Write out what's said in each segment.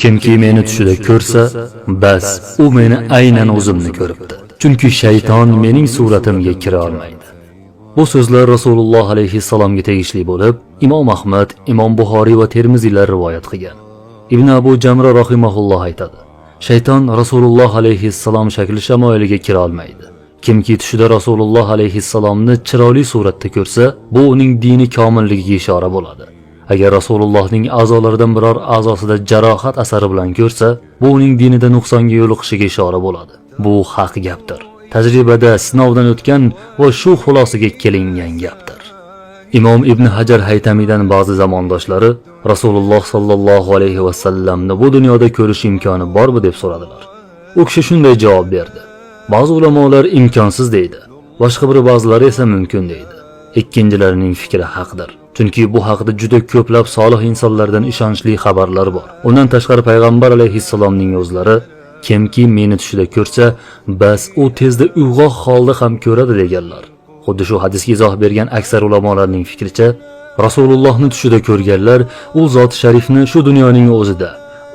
Kimki meni tushida ko'rsa, bas, u meni aynan o'zimni ko'ribdi. Chunki shayton mening suratimga kira olmaydi. Bu so'zlar Rasululloh alayhissalomga tegishli bo'lib, Imom Ahmad, Imom Buxoriy va Termiziylar rivoyat qilgan. Ibn Abu Jamra rahimahulloh aytadi: Shayton Rasululloh alayhissalom shakli shamoiliga kira olmaydi. Kimki tushida Rasululloh alayhissalomni chiroyli suratda ko'rsa, bu uning dini komilligiga ishora bo'ladi. Agar Rasulullohning a'zolaridan biror a'zosida jarohat asari bilan ko'rsa, bu uning dinida nuqsonga yo'liqishiga ishora bo'ladi. Bu haq gapdir. Tajribada sinovdan o'tgan va shu xulosaga kelingan gapdir. Imom Ibn Hajar Haytamiydan ba'zi zamondoshlari Rasululloh sallallohu alayhi va sallamni bu dunyoda ko'rish imkoni bormi deb so'radilar. U kishi shunday javob berdi: Ba'zi ulamolar imkonsiz deydi, boshqa bir ba'zilari esa mumkin deydi. Ikkinchilarining fikri haqdir. Chunki bu haqda juda ko'plab solih insonlardan ishonchli xabarlar bor. Undan tashqari payg'ambar alayhissalomning o'zlari kimki meni tushida ko'rsa, bas u tezda uyg'oq holda ham ko'radi deganlar. Xuddi shu hadisga izoh bergan aksar ulamolarning fikricha, Rasulullohni tushida ko'rganlar u zot sharifni shu dunyoning o'zida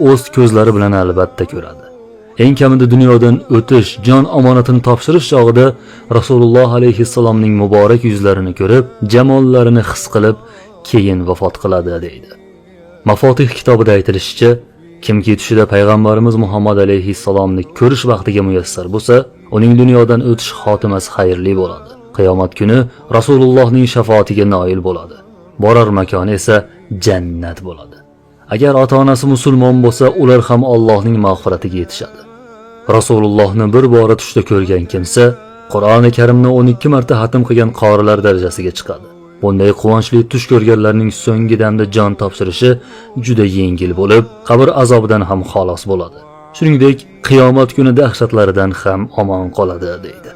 o'z ko'zlari bilan albatta ko'radi. Eng kamida dunyodan o'tish, jon omonatini topshirish chog'ida Rasululloh alayhissalomning muborak yuzlarini ko'rib, jamollarini his qilib, keyin vafot qiladi deydi. Mafotih kitobida aytilishicha, kimki tushida payg'ambarimiz Muhammad alayhissalomni ko'rish vaqtiga muyassar bo'lsa, uning dunyodan o'tish xotimasi xayrli bo'ladi. Qiyomat kuni Rasulullohning shafoatiga noil bo'ladi. Borar makoni esa jannat bo'ladi. Agar ota-onasi musulmon bo'lsa, ular ham Allohning mag'firatiga yetishadi. Rasulullohni bir bora tushda ko'rgan kimsa Qur'oni Karimni 12 marta xatm qilgan qorilar darajasiga chiqadi. Bunday quvonchli tush ko'rganlarning so'nggi damda jon topshirishi juda yengil bo'lib, qabr azobidan ham xalos bo'ladi. Shuningdek, qiyomat kuni dahshatlaridan ham omon qoladi deydi.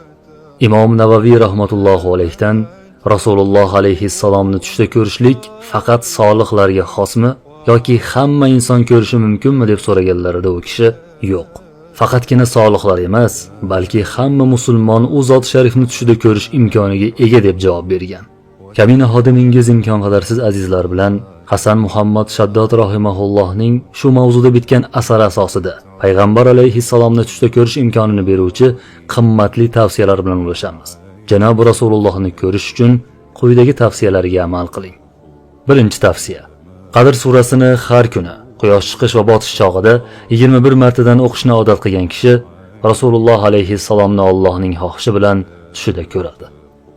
Imom Navaviy rahmatullohi alayhidan Rasululloh alayhissalomni tushda ko'rishlik faqat solihlarga xosmi yoki hamma inson ko'rishi mumkinmi deb so'raganlarida u kishi yo'q. Faqatgina solihlar emas, balki hamma musulmon u zot sharifni tushida ko'rish imkoniga ega deb javob bergan. Kamina xodimingiz imkon qadar siz azizlar bilan Hasan Muhammad Shaddod rahimahullohning shu mavzuda bitgan asari asosida payg'ambar alayhissalomni tushda ko'rish imkonini beruvchi qimmatli tavsiyalar bilan ulashamiz. Janob Rasulullohni ko'rish uchun quyidagi tavsiyalarga amal qiling. Birinchi tavsiya: Qadr surasini har kuni quyosh chiqish va botish chog'ida 21 martadan o'qishni odat qilgan kishi Rasululloh alayhissalomni Allohning xohishi bilan tushida ko'radi.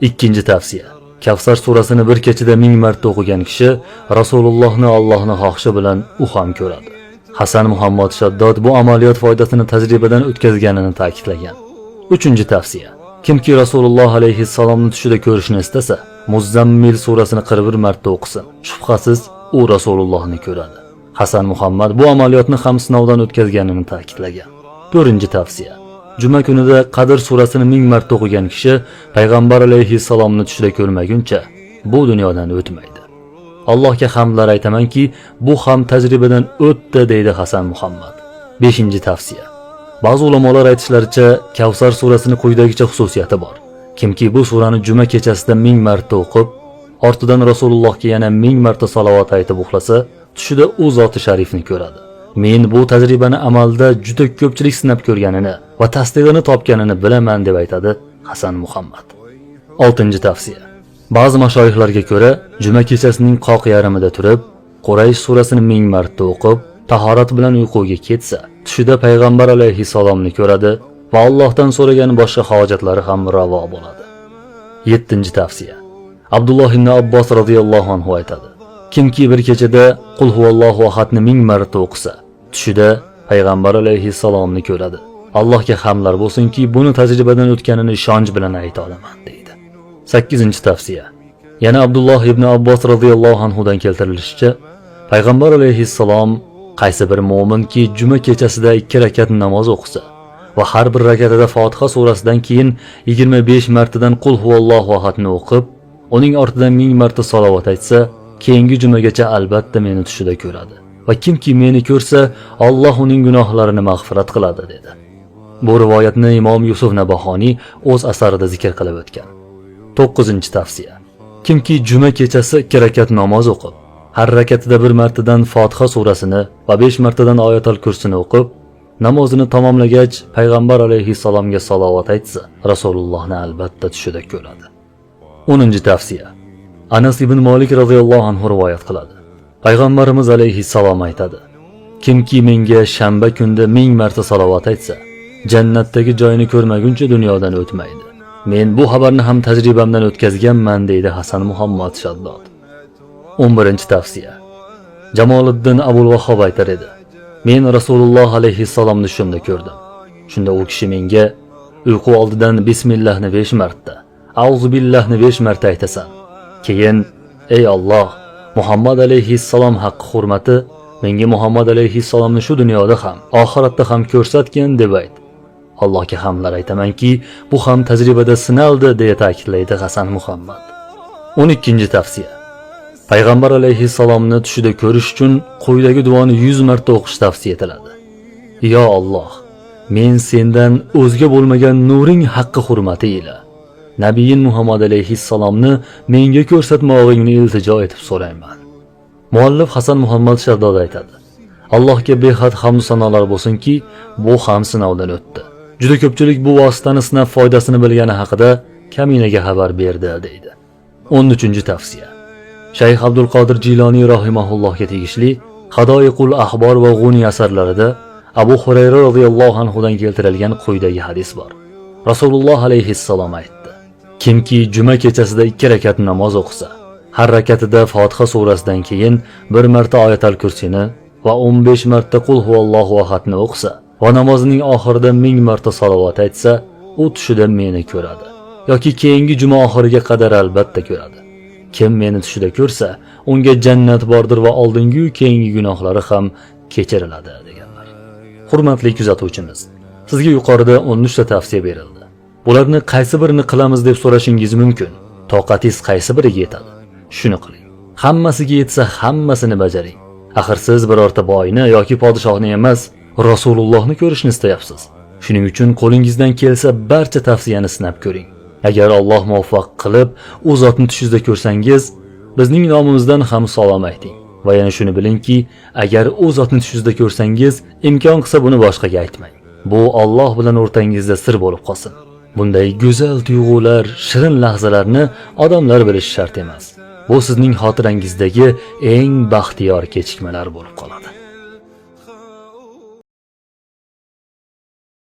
Ikkinchi tavsiya: Kavsar surasini bir kechada 1000 marta o'qigan kishi Rasulullohni Allohning xohishi bilan u ham ko'radi. Hasan Muhammad Shaddod bu amaliyot foydasini tajribadan o'tkazganini ta'kidlagan. Uchinchi tavsiya: Kimki Rasululloh alayhissalomni tushida ko'rishni istasa, Muzzammil surasini 41 marta o'qisin. Shubhasiz, u Rasulullohni ko'radi. Hasan Muhammad bu amaliyotni ham sinovdan o'tkazganini ta'kidlagan. To'rtinchi tavsiya: Juma kunida Qadr surasini 1000 marta o'qigan kishi payg'ambar alayhissalomni tushida ko'rmaguncha bu dunyodan o'tmaydi. Allohga hamdlar aytamanki, bu ham tajribadan o'tdi deydi Hasan Muhammad. Beshinchi tavsiya: Ba'zi ulamolar aytishlaricha, Kavsar surasini quyidagicha xususiyati bor. Kimki bu surani juma kechasida 1000 marta o'qib, ortidan Rasulullohga yana 1000 marta salovat aytib uxlasa, tushida u zoti sharifni ko'radi. Men bu tajribani amalda juda ko'pchilik sinab ko'rganini va tasdig'ini topganini bilaman deb aytadi Hasan Muhammad. 6-tavsiya: Ba'zi mashoyixlarga ko'ra, juma kechasining qoq yarimida turib, Quraysh surasini 1000 marta o'qib, tahorat bilan uyquga ketsa, tushida payg'ambar alayhissalomni ko'radi va Allohdan so'ragan boshqa hojatlari ham ravo bo'ladi. 7-tavsiya: Abdulloh ibn Abbos radhiyallohu anhu aytadi: Kimki bir kechada Qul huvallohu ahadni 1000 marta o'qisa, tushida payg'ambar alayhissalomni ko'radi. Allohga hamdlar bo'lsinki, buni tajribadan o'tganini ishonch bilan ayta olaman deydi. 8-tavsiya: Yana Abdulloh ibn Abbos radhiyallohu anhu dan keltirilishicha, payg'ambar alayhissalom qaysi bir mu'minki juma kechasida 2 rakat namoz o'qisa va har bir rakatida Fotiha surasidan keyin 25 martadan Qul huvallohu ahadni o'qib, uning ortidan 1000 marta salovat aytsa, keyingi jumagacha albatta meni tushida ko'radi. Va kimki meni ko'rsa, Alloh uning gunohlarini mag'firat qiladi dedi. Bu rivoyatni Imom Yusuf Nabahoniy o'z asarida zikr qilib o'tgan. 9-tavsiya: Kimki juma kechasi 2 rakat namoz o'qib, har rakatida bir martadan Fotiha surasini va 5 martadan Oyatul Kursini o'qib, namozini tamomlagach payg'ambar alayhissalomga salovat aytsa, Rasulullohni albatta tushida ko'radi. 10-tavsiya. Anas ibn Malik radhiyallohu anhu rivoyat qiladi. Payg'ambarimiz alayhissalom aytadi: Kimki menga shanba kunda 1000 marta salovat aytsa, jannatdagi joyini ko'rmaguncha dunyodan o'tmaydi. Men bu xabarni ham tajribamdan o'tkazganman, deydi Hasan Muhammad Shaddod. 11-tavsiya. Jamoliddin Abul Vahhob aytar edi: Men Rasululloh alayhissalomni shunda ko'rdim. Shunda u kishi menga uyqu oldidan bismillahni 5 marta, auzu billahni 5 marta aytasan. Keyin ey Alloh, Muhammad alayhissalom haqqi hurmati menga Muhammad alayhissalomni shu dunyoda ham, oxiratda ham ko'rsatgan deb ayt. Allohga hamdlar aytamanki, bu ham tajribada sinaldi, deya ta'kidlaydi Hasan Muhammad. 12-tavsiya. Payg'ambar alayhissalomni tushida ko'rish uchun quyidagi duoni 100 marta o'qish tavsiya etiladi. Yo Alloh, men sendan o'zga bo'lmagan nuring haqqi hurmati ila Nabiyin Muhammad alayhissalomni menga ko'rsatmog'ingni iltijo etib so'rayman. Muallif Hasan Muhammad Shaddod aytadi: Allohga behad hamd sanolar bo'lsinki, bu ham sinovdan o'tdi. Juda ko'pchilik bu vositani sinab foydasini bilgani haqida kaminaga xabar berdi, deydi. 13-tavsiya. Shayx Abdul Qodir Jiloniy rahimahullohga tegishli Hadoiqul Ahbor va G'uni asarlarida Abu Hurayra radhiyallohu anhudan keltirilgan quyidagi hadis bor. Rasululloh alayhissalom aytdi: Kimki juma kechasida 2 rakat namoz o'qisa, har rakatida Fotiha surasidan keyin 1 marta Oyatul Kursini va 15 marta Qul huvallohu ahadni o'qisa va namozining oxirida 1000 marta salovat aytsa, u tushida meni ko'radi yoki keyingi juma oxiriga qadar albatta ko'radi. Kim meni tushida ko'rsa, unga jannat bordir va oldingi va keyingi gunohlari ham kechiriladi, deganlar. Hurmatli kuzatuvchimiz, sizga yuqorida 13 ta tavsiya berildi. Bularni qaysi birini qilamiz deb so'rashingiz mumkin. Toqatingiz qaysi biriga yetadi? Shuni qiling. Hammasiga yetsa hammasini bajaring. Axir siz birorta boyni yoki podshohni emas, Rasulullohni ko'rishni istayapsiz. Shuning uchun qo'lingizdan kelsa barcha tavsiyani sinab ko'ring. Agar Alloh muvaffaq qilib u zotni tushingizda ko'rsangiz, bizning nomimizdan ham salom ayting. Va yana shuni bilingki, agar u zotni tushingizda ko'rsangiz, imkon qilsa buni boshqaga aytmang. Bu Alloh bilan o'rtangizda sir bo'lib qolsin. Bunday go'zal tuyg'ular, shirin lahzalarni odamlar bilishi shart emas. Bu sizning xotirangizdagi eng baxtiyor kechikmalar bo'lib qoladi.